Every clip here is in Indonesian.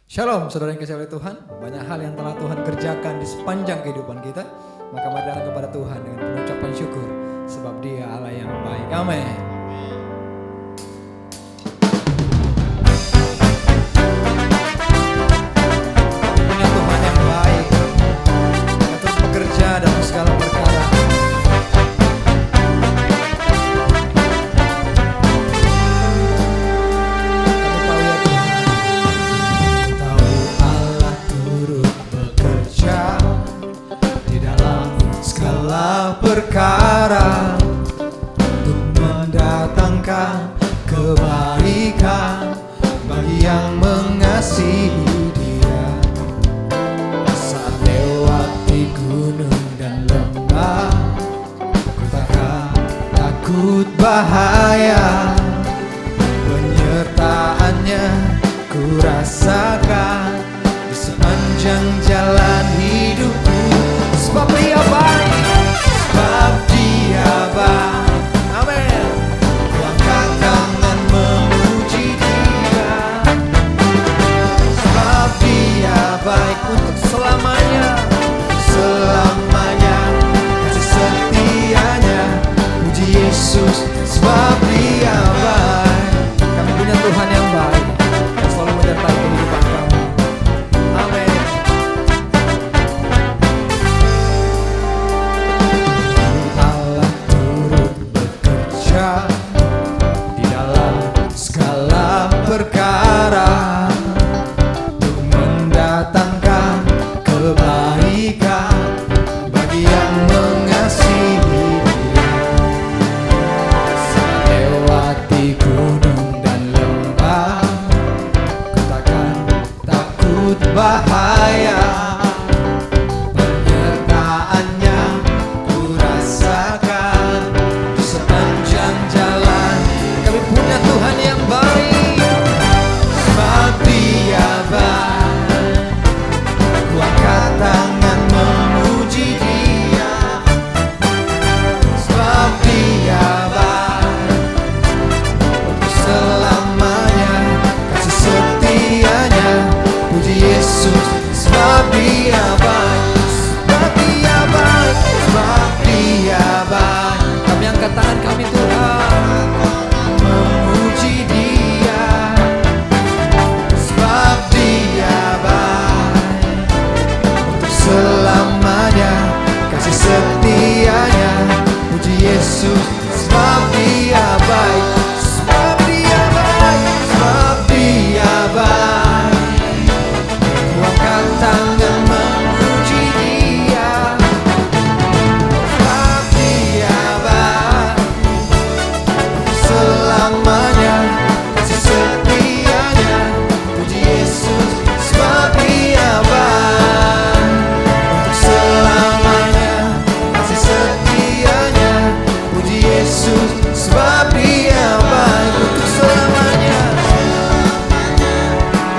Shalom saudara yang kasih oleh Tuhan. Banyak hal yang telah Tuhan kerjakan di sepanjang kehidupan kita. Maka mari datang kepada Tuhan dengan pengucapan syukur. Sebab Dia Allah yang baik. Amin. Punya Tuhan yang baik, yang terus bekerja dalam segala perkara. Perkara untuk mendatangkan kebaikan bagi yang mengasihi Dia. Saat lewati gunung dan lembah, ku takkan takut bahaya. Penyertaannya ku rasakan di sepanjang jalan hidupku. Sebab Dia baik. Sebab Dia baik, amin. Ku angkat tangan memuji Dia. Sebab Dia baik untuk selamanya, selamanya. Kasih setianya, puji Yesus. Sebab Dia baik. Kami punya Tuhan yang baik, yang selalu menyertai kehidupan kami. Amin. Di dalam segala perkara untuk mendatangkan kebaikan bagi yang mengasihi Dia. Saat lewati gunung dan lembah, ku takkan takut bahaya. Penyertaannya ku rasakan di sepanjang jalan. Kami punya Tuhan yang baik. Sebab Dia baik, ku angkat tangan memuji Dia. Sebab Dia baik untuk selamanya. Kasih setianya, puji Yesus. Sebab Dia baik, sebab Dia baik, sebab Dia baik. Kami angkat tangan kami Tuhan, memuji Dia. Sebab Dia baik untuk selamanya. Kasih setianya, puji Yesus. Sebab Dia baik, sebab Dia baik, sebab Dia baik. Ku angkat tangan memuji Dia. Sebab Dia baik selamanya. Kasih setianya, puji Yesus. Sebab Dia baik untuk selamanya. Kasih setianya, puji Yesus. Sebab Dia baik untuk selamanya.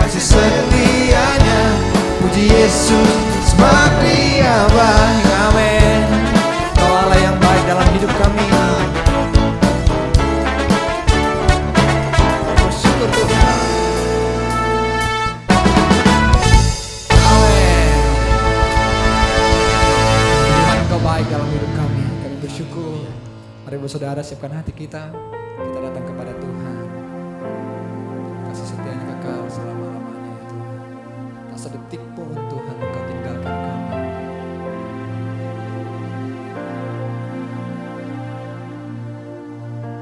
Kasih setianya, puji Yesus. Sebab Dia baik. Amin. Kau Allah yang baik dalam hidup kami. Bersyukur Tuhan. Amin. Tuhan Kau baik dalam hidup kami. Kami bersyukur. Mari saudara siapkan hati kita. Kita datang kepada Tuhan. Kasih setianya kekal selama-lamanya ya Tuhan. Tak sedetik pun Tuhan Engkau tinggalkan kami.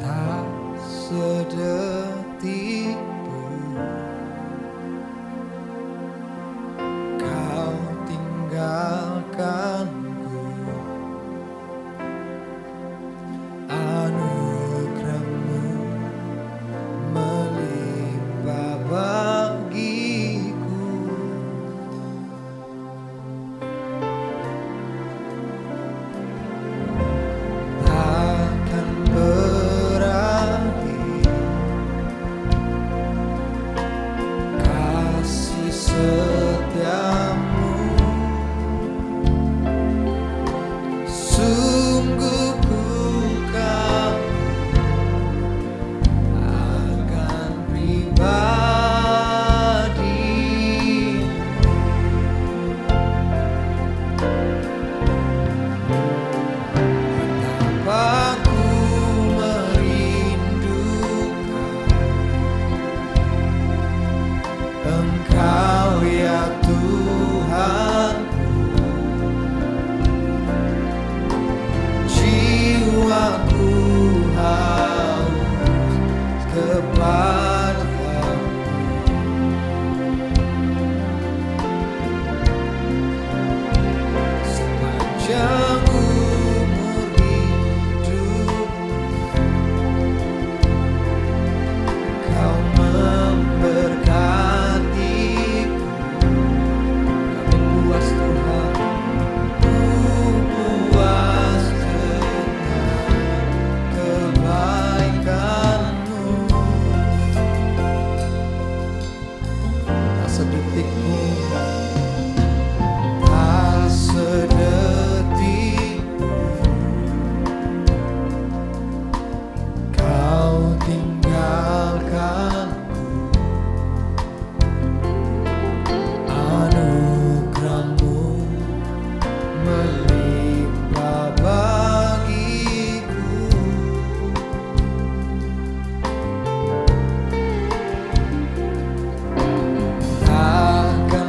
Tak sedetik pun Kau tinggalkanku. Anugerah-Mu melimpah bagiku. Engkau ya Tuhan, jiwaku haus kepadamu. Sepanjang umur hidup Kau memberkatiku. Kami puas Tuhan, ku puas dengan kebaikan-Mu. Tak sedetik pun, tak sedetik Kau tinggalkan. Anugerah-Mu melimpah bagiku. Takkan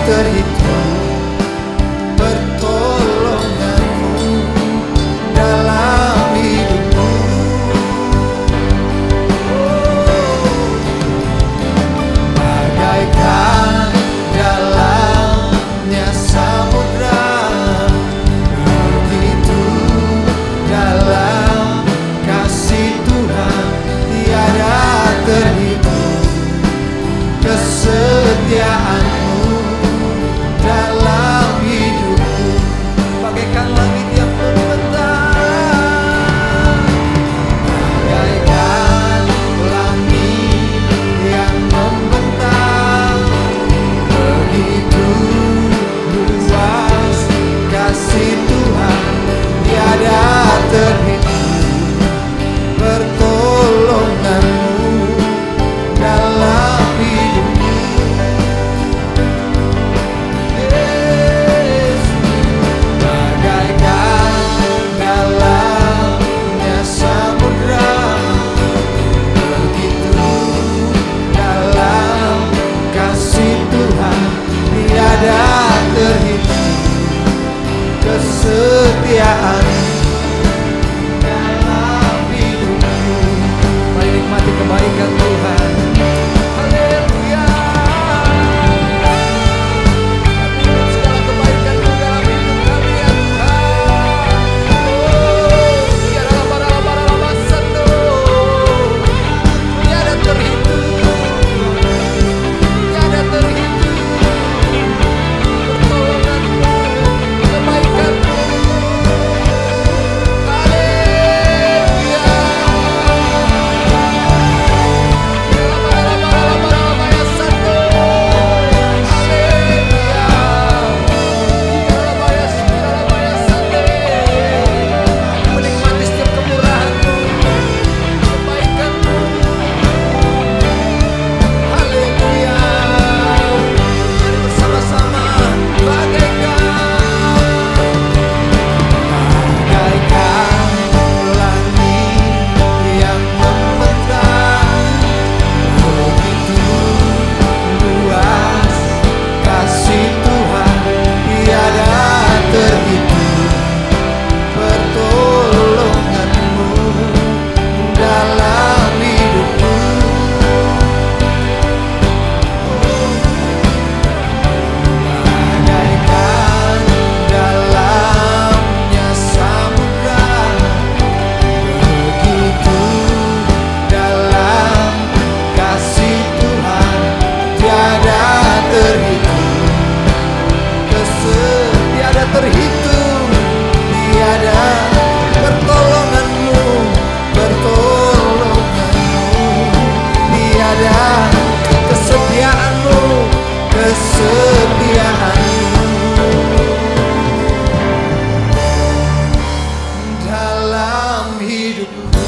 terhitung pertolongan-Mu dalam hidupku. Bagaikan dalamnya samudra, begitu dalam kasih Tuhan tiada terhitung kesetiaan-Mu dalam hidupku. Bagaikan langit yang membentang, bagaikan langit yang membentang, begitu luas kasih Tuhan tiada terhitung pertolongan-Mu dalam hidupku. Yesus, bagaikan dalamnya samudra, begitu dalam kasih Tuhan tiada terhitung kesetiaan dalam hidupku. Mari nikmati kebaikan Tuhan. Haleluya. Kami ingat segala kebaikan-Mu dalam hidup kami ya Tuhan. Oh, tiada laba-laba sando, tiada terhitung, tiada terhitung pertolongan-Mu, kebaikan-Mu. Haleluya. Laba-laba ya sando, haleluya. Laba ya sande. Menikmati setiap kemurahan-Mu, kebaikan-Mu. Haleluya. Mari bersama-sama bagaikan langit yang membentang, begitu luas kasih Tuhan tiada terhitung pertolongan-Mu dalam hidupku. Bagaikan dalamnya samudra, begitu dalam kasih Tuhan tiada terhitung tiada terhitung, tiada pertolongan-Mu, tiada kesetiaan-Mu, dalam hidupku.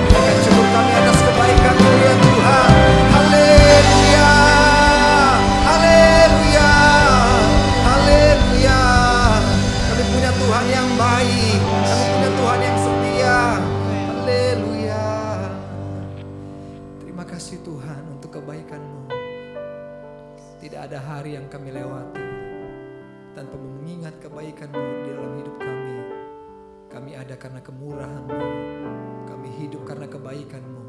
Akan cukup kami atas kebaikan-Mu ya Tuhan. Haleluya, haleluya, haleluya. Kami punya Tuhan yang baik, kami punya Tuhan yang setia. Haleluya. Terima kasih Tuhan untuk kebaikan-Mu. Tidak ada hari yang kami lewati tanpa mengingat kebaikan-Mu di dalam hidup kami. Kami ada karena kemurahan-Mu, kami hidup karena kebaikan-Mu.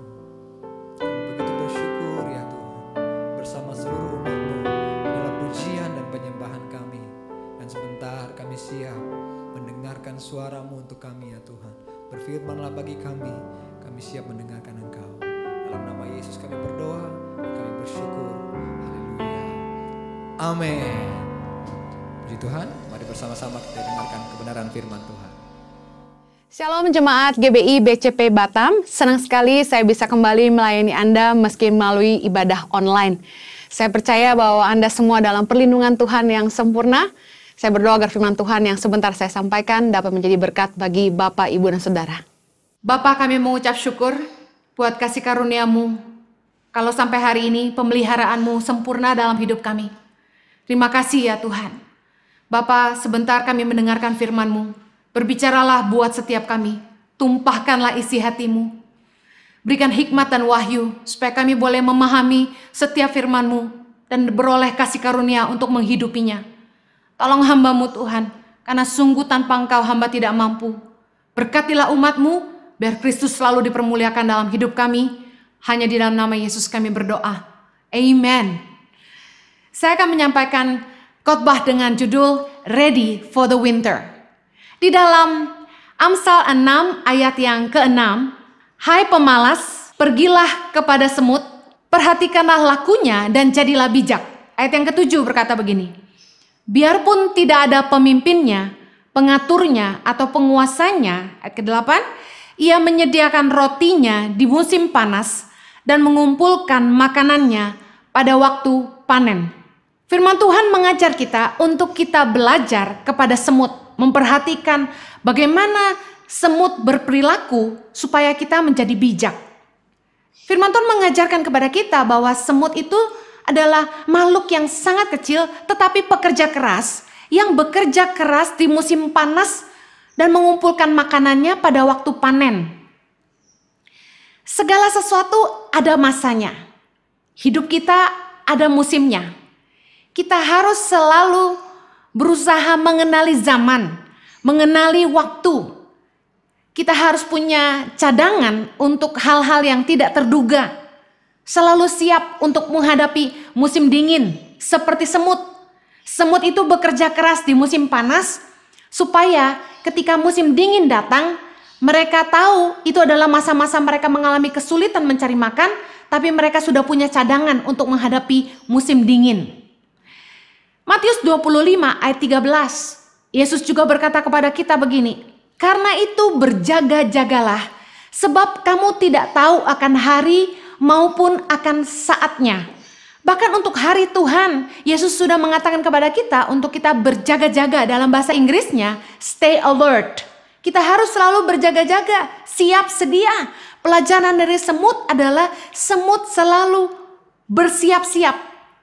Begitu bersyukur ya Tuhan, bersama seluruh umat-Mu dalam pujian dan penyembahan kami. Dan sebentar kami siap mendengarkan suara-Mu untuk kami ya Tuhan. Berfirmanlah bagi kami siap mendengarkan Engkau. Dalam nama Yesus kami berdoa, kami bersyukur. Haleluya. Amin. Puji Tuhan, mari bersama-sama kita dengarkan kebenaran firman Tuhan. Shalom jemaat GBI BCP Batam, senang sekali saya bisa kembali melayani Anda meski melalui ibadah online. Saya percaya bahwa Anda semua dalam perlindungan Tuhan yang sempurna. Saya berdoa agar firman Tuhan yang sebentar saya sampaikan dapat menjadi berkat bagi Bapak, Ibu, dan Saudara. Bapak, kami mengucap syukur buat kasih karunia-Mu. Kalau sampai hari ini pemeliharaan-Mu sempurna dalam hidup kami. Terima kasih ya Tuhan. Bapak, sebentar kami mendengarkan firman-Mu. Berbicaralah buat setiap kami, tumpahkanlah isi hati-Mu. Berikan hikmat dan wahyu supaya kami boleh memahami setiap firman-Mu dan beroleh kasih karunia untuk menghidupinya. Tolong hamba-Mu Tuhan, karena sungguh tanpa Engkau hamba tidak mampu. Berkatilah umat-Mu, biar Kristus selalu dipermuliakan dalam hidup kami. Hanya di dalam nama Yesus kami berdoa. Amen. Saya akan menyampaikan khotbah dengan judul Ready for the Winter. Di dalam Amsal 6 ayat yang ke-6, hai pemalas, pergilah kepada semut, perhatikanlah lakunya dan jadilah bijak. Ayat yang ke-7 berkata begini, biarpun tidak ada pemimpinnya, pengaturnya atau penguasanya. Ayat ke-8, ia menyediakan rotinya di musim panas dan mengumpulkan makanannya pada waktu panen. Firman Tuhan mengajar kita untuk kita belajar kepada semut, memperhatikan bagaimana semut berperilaku supaya kita menjadi bijak. Firman Tuhan mengajarkan kepada kita bahwa semut itu adalah makhluk yang sangat kecil tetapi pekerja keras, yang bekerja keras di musim panas dan mengumpulkan makanannya pada waktu panen. Segala sesuatu ada masanya. Hidup kita ada musimnya. Kita harus selalu berusaha mengenali zaman, mengenali waktu. Kita harus punya cadangan untuk hal-hal yang tidak terduga. Selalu siap untuk menghadapi musim dingin seperti semut. Semut itu bekerja keras di musim panas supaya ketika musim dingin datang, mereka tahu itu adalah masa-masa mereka mengalami kesulitan mencari makan, tapi mereka sudah punya cadangan untuk menghadapi musim dingin. Matius 25 ayat 13, Yesus juga berkata kepada kita begini, karena itu berjaga-jagalah, sebab kamu tidak tahu akan hari maupun akan saatnya. Bahkan untuk hari Tuhan, Yesus sudah mengatakan kepada kita untuk kita berjaga-jaga. Dalam bahasa Inggrisnya, stay alert. Kita harus selalu berjaga-jaga, siap sedia. Pelajaran dari semut adalah semut selalu bersiap-siap,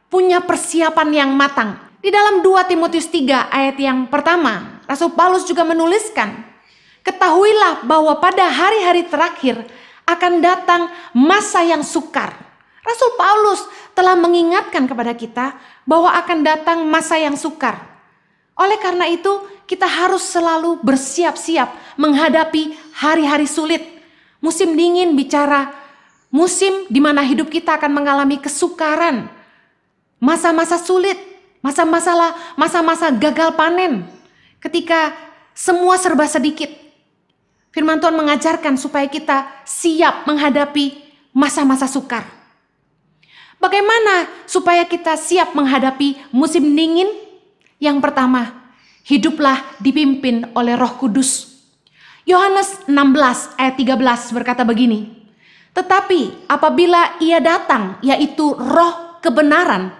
punya persiapan yang matang. Di dalam 2 Timotius 3 ayat yang pertama, Rasul Paulus juga menuliskan, ketahuilah bahwa pada hari-hari terakhir akan datang masa yang sukar. Rasul Paulus telah mengingatkan kepada kita bahwa akan datang masa yang sukar. Oleh karena itu, kita harus selalu bersiap-siap menghadapi hari-hari sulit. Musim dingin bicara musim di mana hidup kita akan mengalami kesukaran. Masa-masa sulit, masa-masa gagal panen. Ketika semua serba sedikit. Firman Tuhan mengajarkan supaya kita siap menghadapi masa-masa sukar. Bagaimana supaya kita siap menghadapi musim dingin? Yang pertama, hiduplah dipimpin oleh Roh Kudus. Yohanes 16 ayat 13 berkata begini, tetapi apabila ia datang, yaitu Roh kebenaran,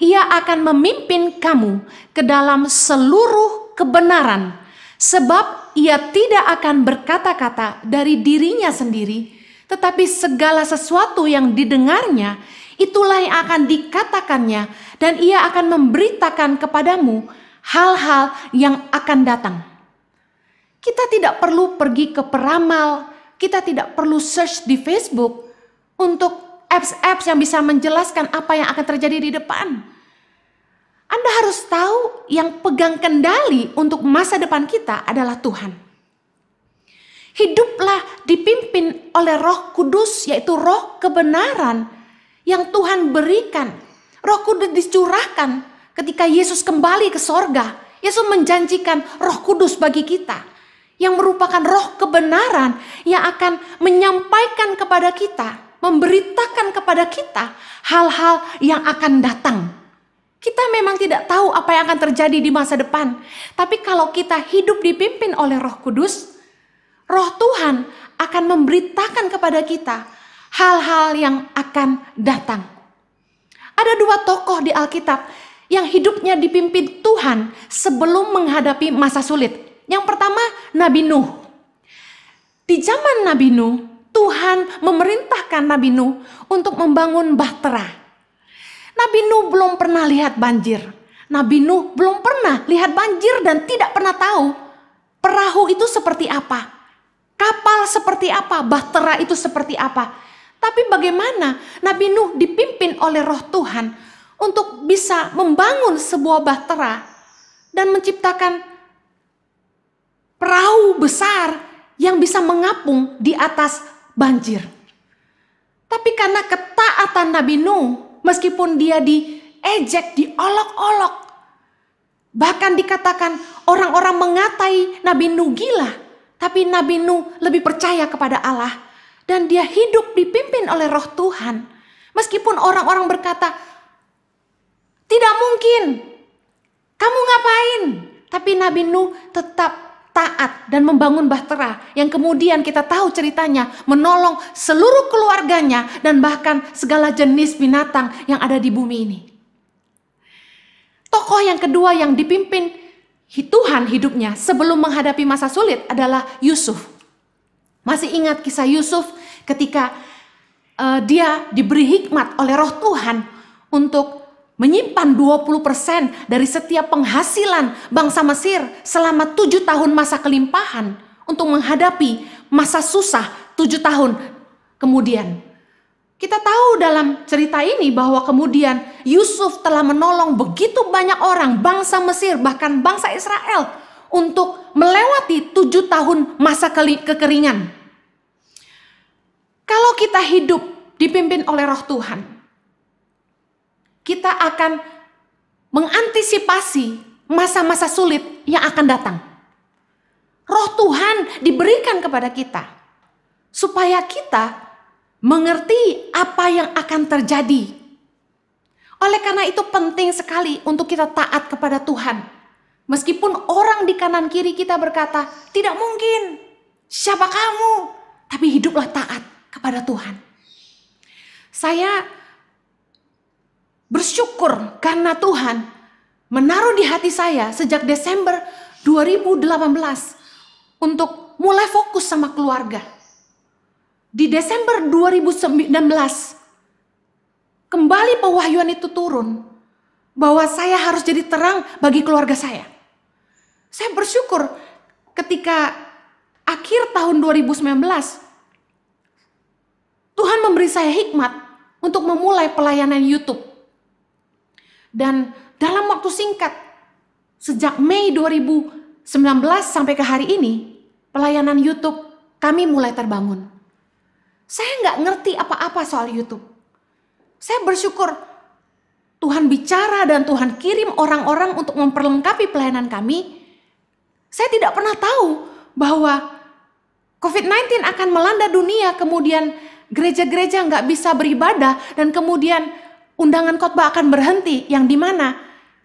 ia akan memimpin kamu ke dalam seluruh kebenaran, sebab ia tidak akan berkata-kata dari dirinya sendiri, tetapi segala sesuatu yang didengarnya, itulah yang akan dikatakannya, dan ia akan memberitakan kepadamu hal-hal yang akan datang. Kita tidak perlu pergi ke peramal, kita tidak perlu search di Facebook untuk apps-apps yang bisa menjelaskan apa yang akan terjadi di depan. Anda harus tahu yang pegang kendali untuk masa depan kita adalah Tuhan. Hiduplah dipimpin oleh Roh Kudus, yaitu Roh kebenaran yang Tuhan berikan. Roh Kudus dicurahkan ketika Yesus kembali ke sorga. Yesus menjanjikan Roh Kudus bagi kita, yang merupakan Roh kebenaran yang akan menyampaikan kepada kita, memberitakan kepada kita hal-hal yang akan datang. Kita memang tidak tahu apa yang akan terjadi di masa depan. Tapi kalau kita hidup dipimpin oleh Roh Kudus, Roh Tuhan akan memberitakan kepada kita hal-hal yang akan datang. Ada 2 tokoh di Alkitab yang hidupnya dipimpin Tuhan sebelum menghadapi masa sulit. Yang pertama, Nabi Nuh. Di zaman Nabi Nuh, Tuhan memerintahkan Nabi Nuh untuk membangun bahtera. Nabi Nuh belum pernah lihat banjir. Nabi Nuh belum pernah lihat banjir dan tidak pernah tahu perahu itu seperti apa. kapal seperti apa, bahtera itu seperti apa. Tapi bagaimana Nabi Nuh dipimpin oleh Roh Tuhan untuk bisa membangun sebuah bahtera dan menciptakan perahu besar yang bisa mengapung di atas banjir. Tapi karena ketaatan Nabi Nuh, meskipun dia diejek, diolok-olok, bahkan dikatakan orang-orang mengatai Nabi Nuh gila, tapi Nabi Nuh lebih percaya kepada Allah. Dan dia hidup dipimpin oleh Roh Tuhan. Meskipun orang-orang berkata, tidak mungkin, kamu ngapain? Tapi Nabi Nuh tetap taat dan membangun bahtera. Yang kemudian kita tahu ceritanya menolong seluruh keluarganya dan bahkan segala jenis binatang yang ada di bumi ini. Tokoh yang kedua yang dipimpin Tuhan hidupnya sebelum menghadapi masa sulit adalah Yusuf. Masih ingat kisah Yusuf ketika dia diberi hikmat oleh Roh Tuhan untuk menyimpan 20% dari setiap penghasilan bangsa Mesir selama 7 tahun masa kelimpahan untuk menghadapi masa susah 7 tahun kemudian. Kita tahu dalam cerita ini bahwa kemudian Yusuf telah menolong begitu banyak orang, bangsa Mesir bahkan bangsa Israel untuk melewati 7 tahun masa kekeringan. Kalau kita hidup dipimpin oleh Roh Tuhan, kita akan mengantisipasi masa-masa sulit yang akan datang. Roh Tuhan diberikan kepada kita supaya kita mengerti apa yang akan terjadi. Oleh karena itu penting sekali untuk kita taat kepada Tuhan. Meskipun orang di kanan kiri kita berkata, tidak mungkin, siapa kamu? Tapi hiduplah taat kepada Tuhan. Saya bersyukur karena Tuhan menaruh di hati saya sejak Desember 2018 untuk mulai fokus sama keluarga. Di Desember 2019 kembali pewahyuan itu turun bahwa saya harus jadi terang bagi keluarga saya. Saya bersyukur ketika akhir tahun 2019 Tuhan memberi saya hikmat untuk memulai pelayanan YouTube. Dan dalam waktu singkat, sejak Mei 2019 sampai ke hari ini, pelayanan YouTube kami mulai terbangun. Saya nggak ngerti apa-apa soal YouTube. Saya bersyukur Tuhan bicara dan Tuhan kirim orang-orang untuk memperlengkapi pelayanan kami. Saya tidak pernah tahu bahwa COVID-19 akan melanda dunia, kemudian gereja-gereja nggak bisa beribadah, dan kemudian undangan khotbah akan berhenti, yang dimana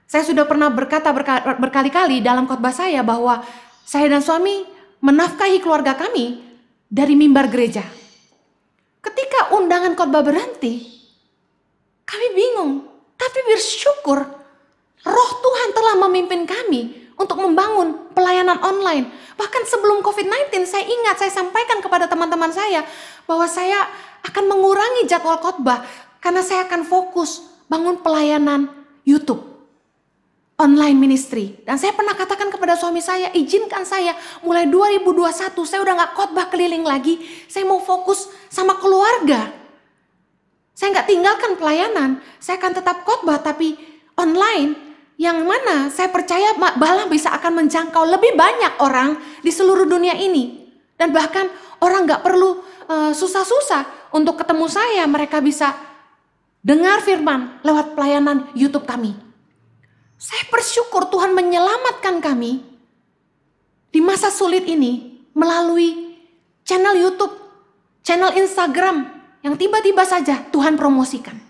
saya sudah pernah berkata berkali-kali dalam khotbah saya bahwa saya dan suami menafkahi keluarga kami dari mimbar gereja. Ketika undangan khotbah berhenti, kami bingung, tapi bersyukur Roh Tuhan telah memimpin kami untuk membangun pelayanan online. Bahkan sebelum COVID-19 saya ingat saya sampaikan kepada teman-teman saya bahwa saya akan mengurangi jadwal khotbah karena saya akan fokus bangun pelayanan YouTube, online ministry. Dan saya pernah katakan kepada suami saya, izinkan saya mulai 2021 saya udah gak khotbah keliling lagi, saya mau fokus sama keluarga. Saya gak tinggalkan pelayanan, saya akan tetap khotbah tapi online. Yang mana saya percaya bahwa bisa akan menjangkau lebih banyak orang di seluruh dunia ini. Dan bahkan orang gak perlu susah-susah untuk ketemu saya. Mereka bisa dengar firman lewat pelayanan YouTube kami. Saya bersyukur Tuhan menyelamatkan kami di masa sulit ini melalui channel YouTube, channel Instagram yang tiba-tiba saja Tuhan promosikan.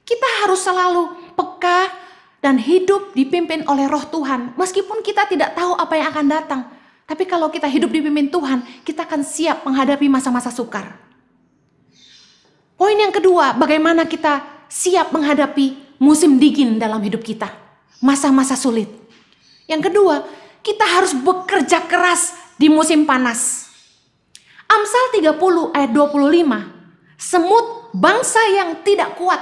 Kita harus selalu peka dan hidup dipimpin oleh Roh Tuhan. Meskipun kita tidak tahu apa yang akan datang. Tapi kalau kita hidup dipimpin Tuhan, kita akan siap menghadapi masa-masa sukar. Poin yang kedua, bagaimana kita siap menghadapi musim dingin dalam hidup kita. Masa-masa sulit. Yang kedua, kita harus bekerja keras di musim panas. Amsal 30 ayat 25. Semut bangsa yang tidak kuat,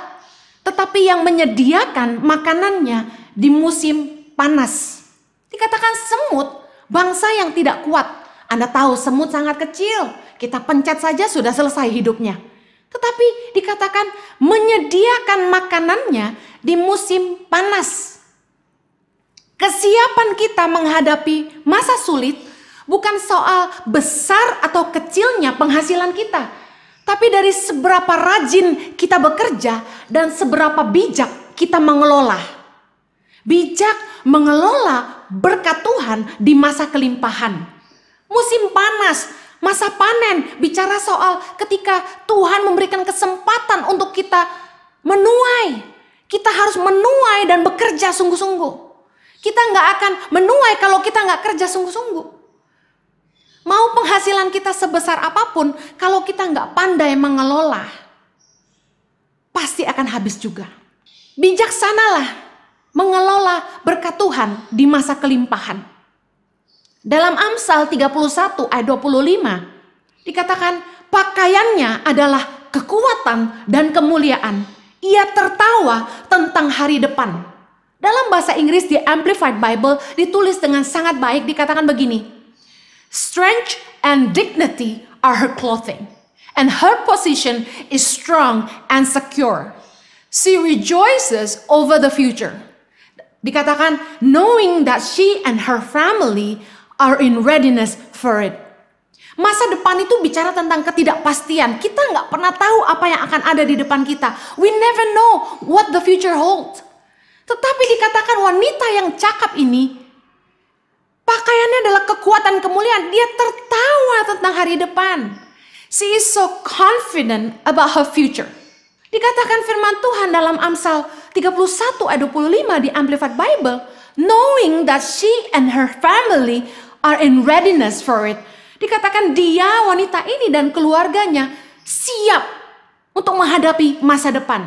tetapi yang menyediakan makanannya di musim panas. Dikatakan semut, bangsa yang tidak kuat. Anda tahu semut sangat kecil, kita pencet saja sudah selesai hidupnya. Tetapi dikatakan menyediakan makanannya di musim panas. Kesiapan kita menghadapi masa sulit bukan soal besar atau kecilnya penghasilan kita, tapi dari seberapa rajin kita bekerja dan seberapa bijak kita mengelola. Bijak mengelola berkat Tuhan di masa kelimpahan. Musim panas, masa panen, bicara soal ketika Tuhan memberikan kesempatan untuk kita menuai. Kita harus menuai dan bekerja sungguh-sungguh. Kita nggak akan menuai kalau kita nggak kerja sungguh-sungguh. Mau penghasilan kita sebesar apapun, kalau kita nggak pandai mengelola, pasti akan habis juga. Bijaksanalah mengelola berkat Tuhan di masa kelimpahan. Dalam Amsal 31 ayat 25 dikatakan pakaiannya adalah kekuatan dan kemuliaan. Ia tertawa tentang hari depan. Dalam bahasa Inggris di Amplified Bible ditulis dengan sangat baik, dikatakan begini. Strength and dignity are her clothing, and her position is strong and secure. She rejoices over the future. Dikatakan, knowing that she and her family are in readiness for it. Masa depan itu bicara tentang ketidakpastian. Kita nggak pernah tahu apa yang akan ada di depan kita. We never know what the future holds. Tetapi dikatakan wanita yang cakap ini, pakaiannya adalah kekuatan kemuliaan. Dia tertawa tentang hari depan. She is so confident about her future. Dikatakan firman Tuhan dalam Amsal 31 ayat 25 di Amplified Bible, knowing that she and her family are in readiness for it. Dikatakan dia, wanita ini dan keluarganya siap untuk menghadapi masa depan.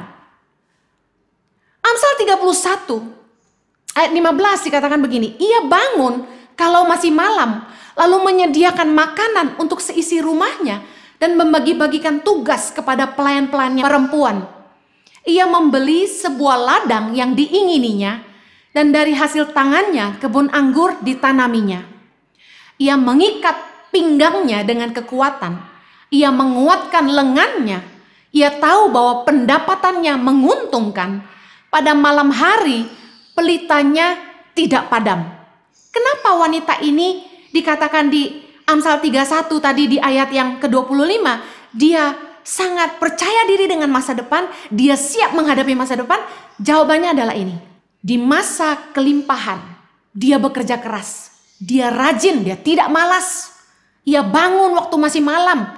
Amsal 31 ayat 15 dikatakan begini, ia bangun kalau masih malam, lalu menyediakan makanan untuk seisi rumahnya dan membagi-bagikan tugas kepada pelayan-pelayannya perempuan. Ia membeli sebuah ladang yang diingininya dan dari hasil tangannya kebun anggur ditanaminya. Ia mengikat pinggangnya dengan kekuatan. Ia menguatkan lengannya. Ia tahu bahwa pendapatannya menguntungkan. Pada malam hari pelitanya tidak padam. Kenapa wanita ini dikatakan di Amsal 31 tadi di ayat yang ke-25, dia sangat percaya diri dengan masa depan, dia siap menghadapi masa depan? Jawabannya adalah ini. Di masa kelimpahan, dia bekerja keras. Dia rajin, dia tidak malas. Ia bangun waktu masih malam.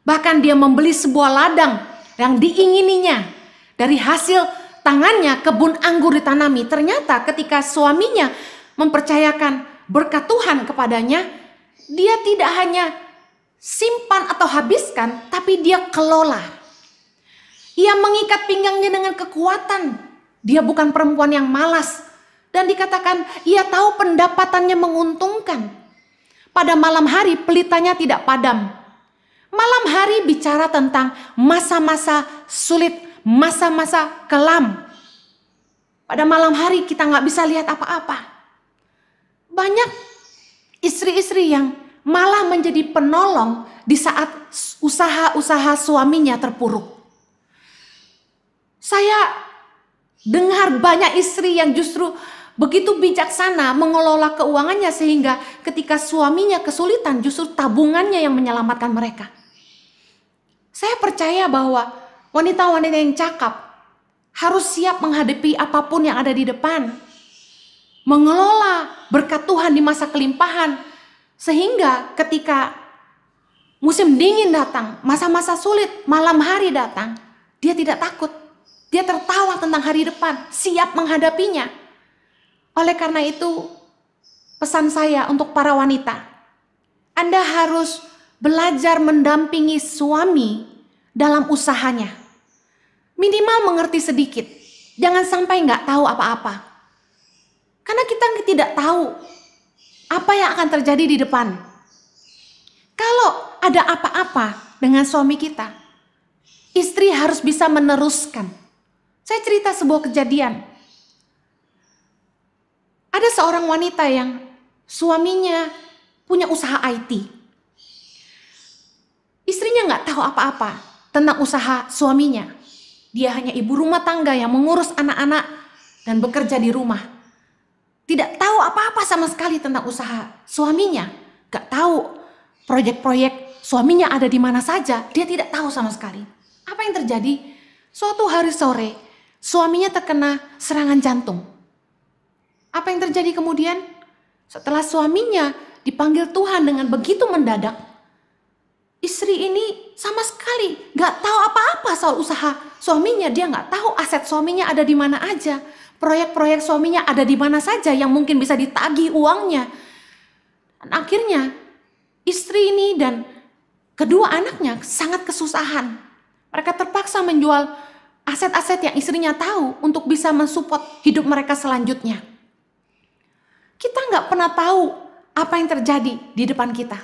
Bahkan dia membeli sebuah ladang yang diingininya. Dari hasil tangannya kebun anggur ditanami. Ternyata ketika suaminya mempercayakan berkat Tuhan kepadanya, dia tidak hanya simpan atau habiskan, tapi dia kelola. Ia mengikat pinggangnya dengan kekuatan. Dia bukan perempuan yang malas. Dan dikatakan ia tahu pendapatannya menguntungkan. Pada malam hari pelitanya tidak padam. Malam hari bicara tentang masa-masa sulit, masa-masa kelam. Pada malam hari kita nggak bisa lihat apa-apa. Banyak istri-istri yang malah menjadi penolong di saat usaha-usaha suaminya terpuruk. Saya dengar banyak istri yang justru begitu bijaksana mengelola keuangannya sehingga ketika suaminya kesulitan justru tabungannya yang menyelamatkan mereka. Saya percaya bahwa wanita-wanita yang cakap harus siap menghadapi apapun yang ada di depan. Mengelola berkat Tuhan di masa kelimpahan. Sehingga ketika musim dingin datang, masa-masa sulit, malam hari datang, dia tidak takut. Dia tertawa tentang hari depan, siap menghadapinya. Oleh karena itu, pesan saya untuk para wanita, Anda harus belajar mendampingi suami dalam usahanya. Minimal mengerti sedikit, jangan sampai nggak tahu apa-apa. Karena kita tidak tahu apa yang akan terjadi di depan. Kalau ada apa-apa dengan suami kita, istri harus bisa meneruskan. Saya cerita sebuah kejadian. Ada seorang wanita yang suaminya punya usaha IT. Istrinya nggak tahu apa-apa tentang usaha suaminya. Dia hanya ibu rumah tangga yang mengurus anak-anak dan bekerja di rumah. Tidak tahu apa-apa sama sekali tentang usaha suaminya. Nggak tahu proyek-proyek suaminya ada di mana saja. Dia tidak tahu sama sekali. Apa yang terjadi? Suatu hari sore, suaminya terkena serangan jantung. Apa yang terjadi kemudian? Setelah suaminya dipanggil Tuhan dengan begitu mendadak, istri ini sama sekali gak tahu apa-apa soal usaha suaminya. Dia gak tahu aset suaminya ada di mana aja. Proyek-proyek suaminya ada di mana saja yang mungkin bisa ditagih uangnya. Dan akhirnya istri ini dan kedua anaknya sangat kesusahan. Mereka terpaksa menjual aset-aset yang istrinya tahu untuk bisa mensupport hidup mereka selanjutnya. Kita nggak pernah tahu apa yang terjadi di depan kita.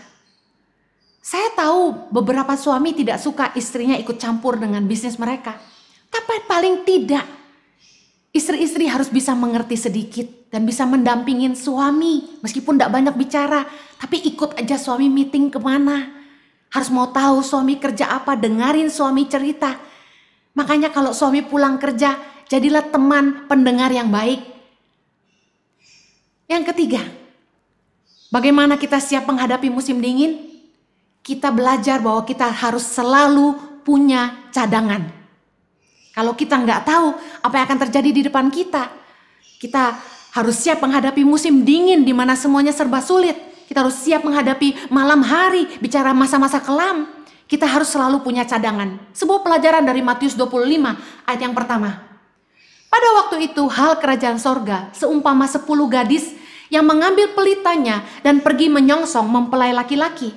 Saya tahu beberapa suami tidak suka istrinya ikut campur dengan bisnis mereka. Tapi paling tidak, istri-istri harus bisa mengerti sedikit dan bisa mendampingin suami. Meskipun tidak banyak bicara, tapi ikut aja suami meeting kemana. Harus mau tahu suami kerja apa, dengarin suami cerita. Makanya kalau suami pulang kerja, jadilah teman pendengar yang baik. Yang ketiga, bagaimana kita siap menghadapi musim dingin? Kita belajar bahwa kita harus selalu punya cadangan. Kalau kita nggak tahu apa yang akan terjadi di depan kita, kita harus siap menghadapi musim dingin di mana semuanya serba sulit. Kita harus siap menghadapi malam hari, bicara masa-masa kelam. Kita harus selalu punya cadangan. Sebuah pelajaran dari Matius 25 ayat yang pertama. Pada waktu itu hal kerajaan sorga seumpama 10 gadis yang mengambil pelitanya dan pergi menyongsong mempelai laki-laki.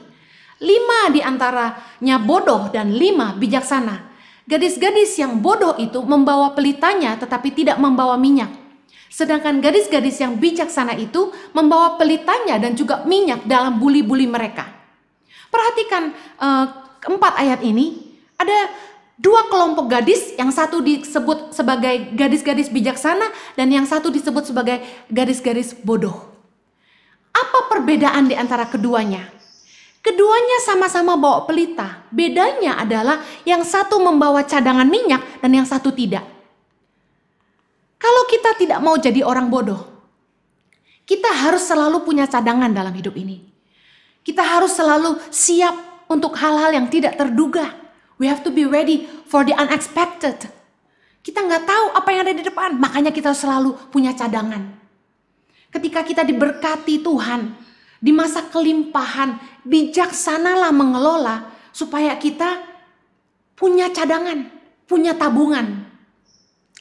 5 di antaranya bodoh dan 5 bijaksana. Gadis-gadis yang bodoh itu membawa pelitanya tetapi tidak membawa minyak. Sedangkan gadis-gadis yang bijaksana itu membawa pelitanya dan juga minyak dalam buli-buli mereka. Perhatikan keempat ayat ini, ada 2 kelompok gadis, yang satu disebut sebagai gadis-gadis bijaksana dan yang satu disebut sebagai gadis-gadis bodoh. Apa perbedaan di antara keduanya? Keduanya sama-sama bawa pelita. Bedanya adalah yang satu membawa cadangan minyak dan yang satu tidak. Kalau kita tidak mau jadi orang bodoh, kita harus selalu punya cadangan dalam hidup ini. Kita harus selalu siap untuk hal-hal yang tidak terduga. We have to be ready for the unexpected. Kita nggak tahu apa yang ada di depan, makanya kita selalu punya cadangan. Ketika kita diberkati Tuhan, di masa kelimpahan, bijaksanalah mengelola supaya kita punya cadangan, punya tabungan.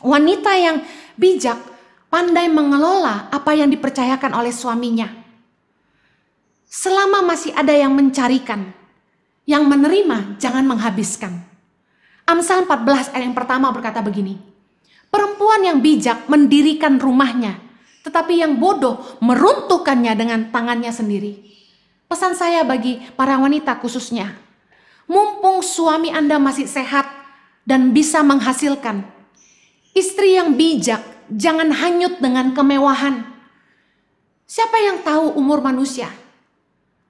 Wanita yang bijak pandai mengelola apa yang dipercayakan oleh suaminya. Selama masih ada yang mencarikan, yang menerima jangan menghabiskan. Amsal 14 ayat yang pertama berkata begini. Perempuan yang bijak mendirikan rumahnya, tetapi yang bodoh meruntuhkannya dengan tangannya sendiri. Pesan saya bagi para wanita khususnya, mumpung suami Anda masih sehat dan bisa menghasilkan, istri yang bijak jangan hanyut dengan kemewahan. Siapa yang tahu umur manusia?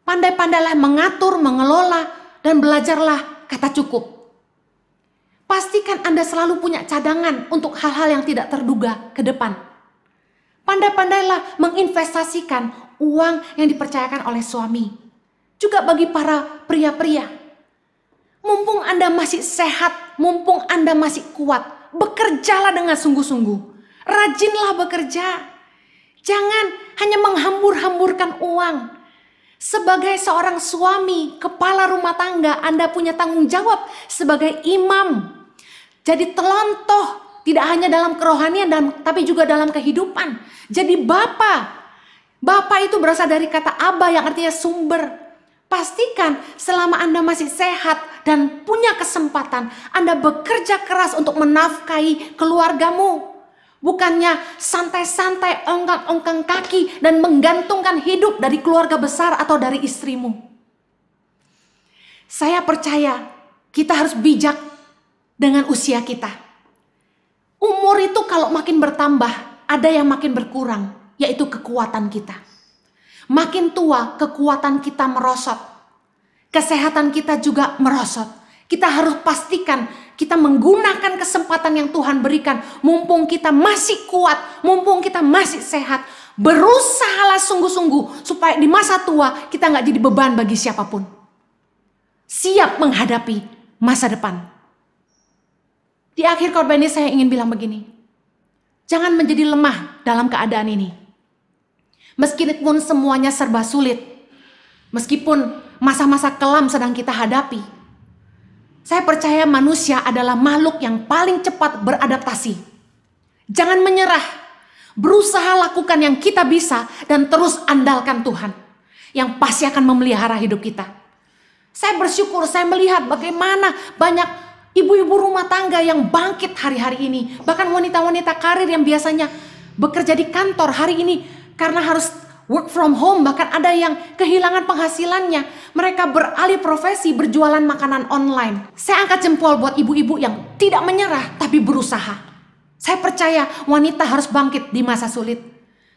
Pandai-pandailah mengatur, mengelola, dan belajarlah kata cukup. Pastikan Anda selalu punya cadangan untuk hal-hal yang tidak terduga ke depan. Pandai-pandailah menginvestasikan uang yang dipercayakan oleh suami. Juga bagi para pria-pria. Mumpung Anda masih sehat, mumpung Anda masih kuat, bekerjalah dengan sungguh-sungguh. Rajinlah bekerja. Jangan hanya menghambur-hamburkan uang. Sebagai seorang suami, kepala rumah tangga, Anda punya tanggung jawab sebagai imam. Jadi telontoh, tidak hanya dalam kerohanian, tapi juga dalam kehidupan. Jadi Bapa. Bapa itu berasal dari kata Aba yang artinya sumber. Pastikan selama Anda masih sehat dan punya kesempatan, Anda bekerja keras untuk menafkahi keluargamu. Bukannya santai-santai ongkang-ongkang kaki dan menggantungkan hidup dari keluarga besar atau dari istrimu. Saya percaya kita harus bijak dengan usia kita. Umur itu kalau makin bertambah, ada yang makin berkurang, yaitu kekuatan kita. Makin tua, kekuatan kita merosot. Kesehatan kita juga merosot. Kita harus pastikan kita menggunakan kesempatan yang Tuhan berikan. Mumpung kita masih kuat, mumpung kita masih sehat. Berusahalah sungguh-sungguh supaya di masa tua kita gak jadi beban bagi siapapun. Siap menghadapi masa depan. Di akhir khotbah ini saya ingin bilang begini. Jangan menjadi lemah dalam keadaan ini. Meskipun semuanya serba sulit. Meskipun masa-masa kelam sedang kita hadapi. Saya percaya manusia adalah makhluk yang paling cepat beradaptasi. Jangan menyerah. Berusaha lakukan yang kita bisa dan terus andalkan Tuhan. Yang pasti akan memelihara hidup kita. Saya bersyukur saya melihat bagaimana banyak ibu-ibu rumah tangga yang bangkit hari-hari ini. Bahkan wanita-wanita karir yang biasanya bekerja di kantor hari ini karena harus work from home, bahkan ada yang kehilangan penghasilannya. Mereka beralih profesi berjualan makanan online. Saya angkat jempol buat ibu-ibu yang tidak menyerah tapi berusaha. Saya percaya wanita harus bangkit di masa sulit.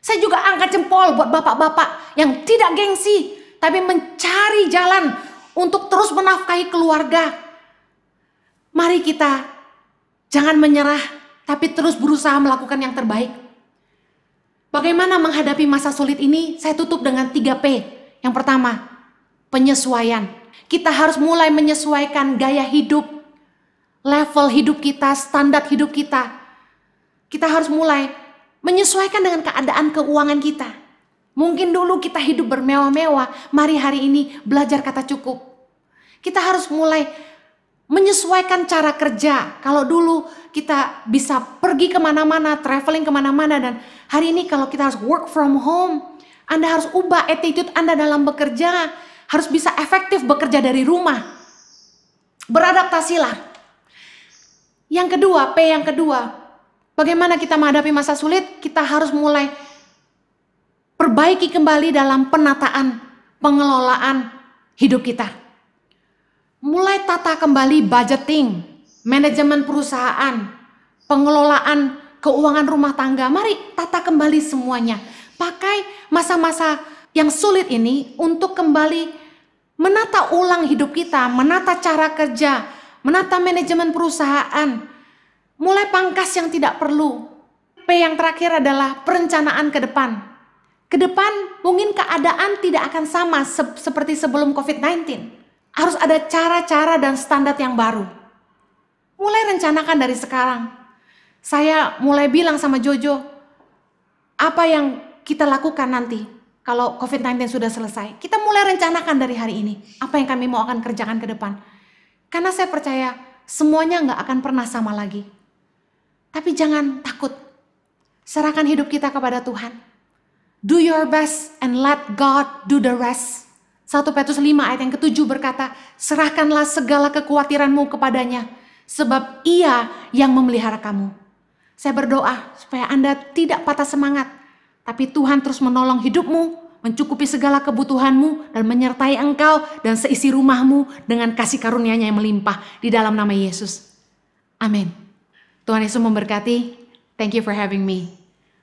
Saya juga angkat jempol buat bapak-bapak yang tidak gengsi tapi mencari jalan untuk terus menafkahi keluarga. Mari kita jangan menyerah tapi terus berusaha melakukan yang terbaik. Bagaimana menghadapi masa sulit ini? Saya tutup dengan 3P. Yang pertama, penyesuaian. Kita harus mulai menyesuaikan gaya hidup, level hidup kita, standar hidup kita. Kita harus mulai menyesuaikan dengan keadaan keuangan kita. Mungkin dulu kita hidup bermewah-mewah, mari hari ini belajar kata cukup. Kita harus mulai menyesuaikan cara kerja. Kalau dulu kita bisa pergi kemana-mana, traveling kemana-mana, dan hari ini kalau kita harus work from home, Anda harus ubah attitude Anda dalam bekerja, harus bisa efektif bekerja dari rumah. Beradaptasilah. Yang kedua, P yang kedua, bagaimana kita menghadapi masa sulit? Kita harus mulai perbaiki kembali dalam penataan, pengelolaan hidup kita. Mulai tata kembali budgeting, manajemen perusahaan, pengelolaan keuangan rumah tangga. Mari tata kembali semuanya. Pakai masa-masa yang sulit ini untuk kembali menata ulang hidup kita, menata cara kerja, menata manajemen perusahaan. Mulai pangkas yang tidak perlu. P yang terakhir adalah perencanaan ke depan. Ke depan mungkin keadaan tidak akan sama seperti sebelum COVID-19. Harus ada cara-cara dan standar yang baru. Mulai rencanakan dari sekarang. Saya mulai bilang sama Jojo, apa yang kita lakukan nanti kalau COVID-19 sudah selesai. Kita mulai rencanakan dari hari ini. Apa yang kami mau akan kerjakan ke depan. Karena saya percaya semuanya nggak akan pernah sama lagi. Tapi jangan takut. Serahkan hidup kita kepada Tuhan. Do your best and let God do the rest. 1 Petrus 5 ayat yang ke-7 berkata, serahkanlah segala kekhawatiranmu kepadanya, sebab Ia yang memelihara kamu. Saya berdoa supaya Anda tidak patah semangat, tapi Tuhan terus menolong hidupmu, mencukupi segala kebutuhanmu, dan menyertai engkau dan seisi rumahmu dengan kasih karunia-Nya yang melimpah di dalam nama Yesus. Amin. Tuhan Yesus memberkati. Thank you for having me.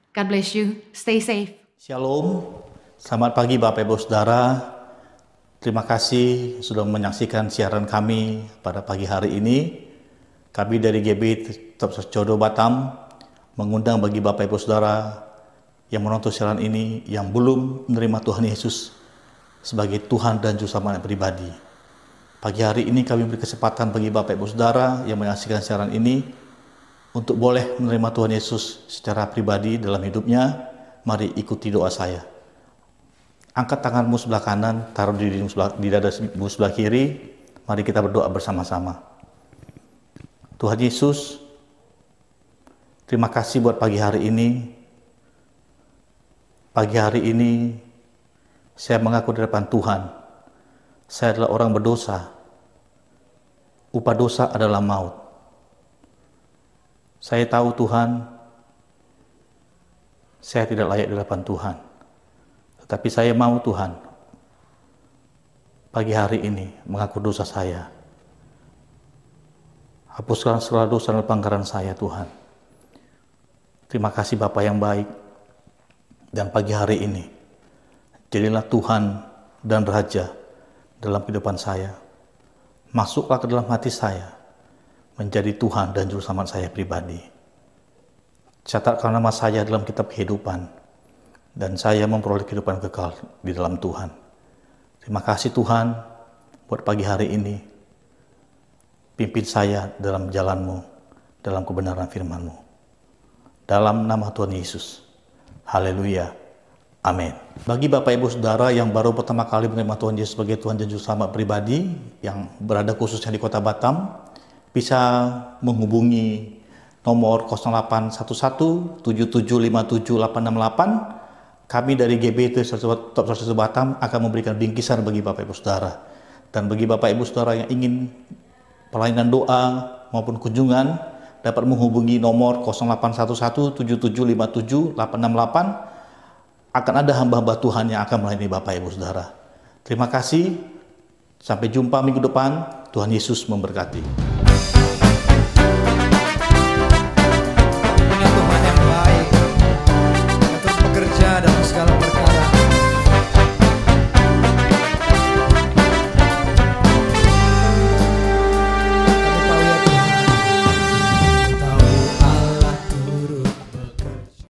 God bless you. Stay safe. Shalom. Selamat pagi Bapak Ibu Saudara. Terima kasih sudah menyaksikan siaran kami pada pagi hari ini. Kami dari GBI Jodoh Batam mengundang bagi Bapak Ibu Saudara yang menonton siaran ini yang belum menerima Tuhan Yesus sebagai Tuhan dan Juru Selamat pribadi. Pagi hari ini kami beri kesempatan bagi Bapak Ibu Saudara yang menyaksikan siaran ini untuk boleh menerima Tuhan Yesus secara pribadi dalam hidupnya. Mari ikuti doa saya. Angkat tanganmu sebelah kanan, taruh di dadamu sebelah kiri. Mari kita berdoa bersama-sama. Tuhan Yesus, terima kasih buat pagi hari ini. Pagi hari ini, saya mengaku di depan Tuhan. Saya adalah orang berdosa. Upah dosa adalah maut. Saya tahu Tuhan, saya tidak layak di hadapan Tuhan. Tapi saya mau Tuhan, pagi hari ini mengaku dosa saya. Hapuskan segala dosa dan pelanggaran saya Tuhan. Terima kasih Bapa yang baik. Dan pagi hari ini, Jadilah Tuhan dan Raja dalam kehidupan saya. Masuklah ke dalam hati saya, menjadi Tuhan dan Juru Selamat saya pribadi. Catatkan nama saya dalam kitab kehidupan, dan saya memperoleh kehidupan kekal di dalam Tuhan. Terima kasih Tuhan, buat pagi hari ini. Pimpin saya dalam jalan-Mu, dalam kebenaran firman-Mu. Dalam nama Tuhan Yesus. Haleluya. Amin. Bagi Bapak Ibu Saudara yang baru pertama kali menerima Tuhan Yesus sebagai Tuhan dan Juru Selamat pribadi, yang berada khususnya di Kota Batam, bisa menghubungi nomor 0811 7757 868. Kami dari GBI Top Sosial Batam akan memberikan bingkisan bagi Bapak Ibu Saudara. Dan bagi Bapak Ibu Saudara yang ingin pelayanan doa maupun kunjungan, dapat menghubungi nomor 0811 7757 868. Akan ada hamba-hamba Tuhan yang akan melayani Bapak Ibu Saudara. Terima kasih. Sampai jumpa minggu depan. Tuhan Yesus memberkati. Punya Tuhan yang baik, yang terus bekerja dalam segala